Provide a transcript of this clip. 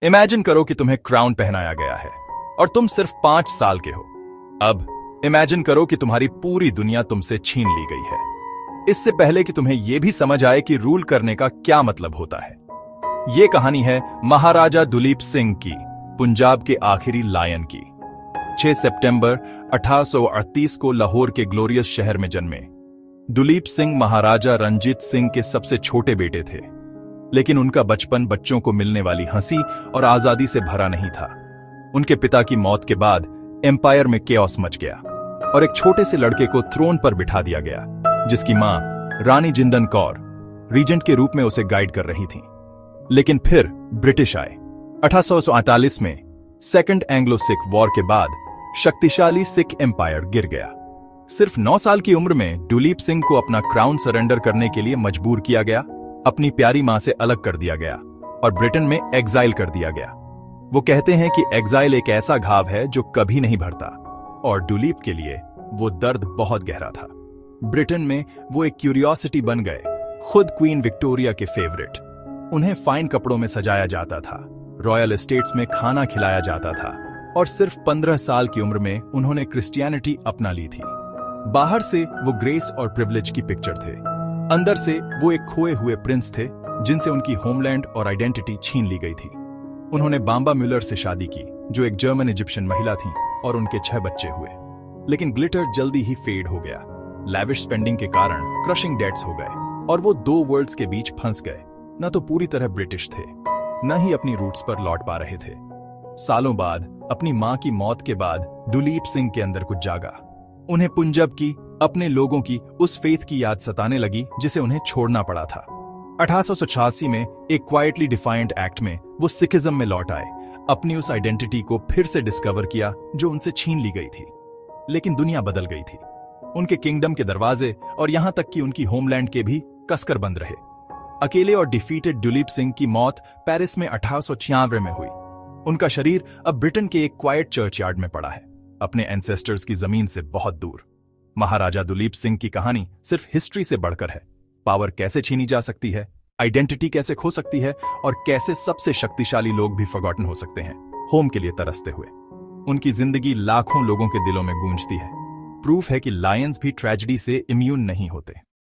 Imagine करो कि तुम्हें क्राउन पहनाया गया है और तुम सिर्फ 5 साल के हो। अब इमेजिन करो कि तुम्हारी पूरी दुनिया तुमसे छीन ली गई है। इससे पहले कि तुम्हें यह भी समझ आए कि रूल करने का क्या मतलब होता है, यह कहानी है महाराजा दुलीप सिंह की, पंजाब के आखिरी लायन की। 6 सितंबर 1838 को लाहौर के ग्लोरियस शहर में जन्मे दुलीप सिंह महाराजा रंजीत सिंह के सबसे छोटे बेटे थे। लेकिन उनका बचपन बच्चों को मिलने वाली हंसी और आजादी से भरा नहीं था। उनके पिता की मौत के बाद एम्पायर में केओस मच गया और एक छोटे से लड़के को थ्रोन पर बिठा दिया गया, जिसकी मां रानी जिंदन कौर रीजेंट के रूप में उसे गाइड कर रही थी। लेकिन फिर ब्रिटिश आए। 1848 में सेकंड एंग्लो सिख वॉर के बाद शक्तिशाली सिख एम्पायर गिर गया। सिर्फ 9 साल की उम्र में दुलीप सिंह को अपना क्राउन सरेंडर करने के लिए मजबूर किया गया, अपनी प्यारी मां से अलग कर दिया गया और ब्रिटेन में एग्जाइल कर दिया गया। वो कहते हैं कि एग्जाइल एक ऐसा घाव है जो कभी नहीं भरता, और दुलीप के लिए वो दर्द बहुत गहरा था। ब्रिटेन में वो एक क्यूरियोसिटी बन गए, खुद क्वीन विक्टोरिया के फेवरेट। उन्हें फाइन कपड़ों में सजाया जाता था, रॉयल एस्टेट्स में खाना खिलाया जाता था, और सिर्फ 15 साल की उम्र में उन्होंने क्रिश्चियनिटी अपना ली थी। बाहर से वो ग्रेस और प्रिविलेज की पिक्चर थे, अंदर से वो एक खोए हुए प्रिंस थे जिनसे उनकी होमलैंड और आइडेंटिटी छीन ली गई थी। उन्होंने बाम्बा म्यूलर से शादी की, जो एक जर्मन इजिप्शियन महिला थी, और उनके 6 बच्चे हुए। लेकिन ग्लिटर जल्दी ही फेड हो गया। लैविश स्पेंडिंग के कारण क्रशिंग डेट्स हो गए और वो 2 वर्ल्ड्स के बीच फंस गए। न तो पूरी तरह ब्रिटिश थे, न ही अपनी रूट्स पर लौट पा रहे थे। सालों बाद अपनी मां की मौत के बाद दुलीप सिंह के अंदर कुछ जागा। उन्हें पंजाब की, अपने लोगों की उस फेथ की याद सताने लगी जिसे उन्हें छोड़ना पड़ा था। 1886 में एक क्वाइटली डिफाइंड एक्ट में वो सिखिज्म में लौट आए, अपनी उस आइडेंटिटी को फिर से डिस्कवर किया जो उनसे छीन ली गई थी। लेकिन दुनिया बदल गई थी। उनके किंगडम के दरवाजे और यहां तक कि उनकी होमलैंड के भी कसकर बंद रहे। अकेले और डिफीटेड दुलीप सिंह की मौत पेरिस में 1896 में हुई। उनका शरीर अब ब्रिटेन के एक क्वाइट चर्चयार्ड में पड़ा है, अपने एंसेस्टर्स की जमीन से बहुत दूर। महाराजा दुलीप सिंह की कहानी सिर्फ हिस्ट्री से बढ़कर है। पावर कैसे छीनी जा सकती है, आइडेंटिटी कैसे खो सकती है, और कैसे सबसे शक्तिशाली लोग भी फॉरगॉटन हो सकते हैं, होम के लिए तरसते हुए। उनकी जिंदगी लाखों लोगों के दिलों में गूंजती है। प्रूफ है कि लायंस भी ट्रेजेडी से इम्यून नहीं होते।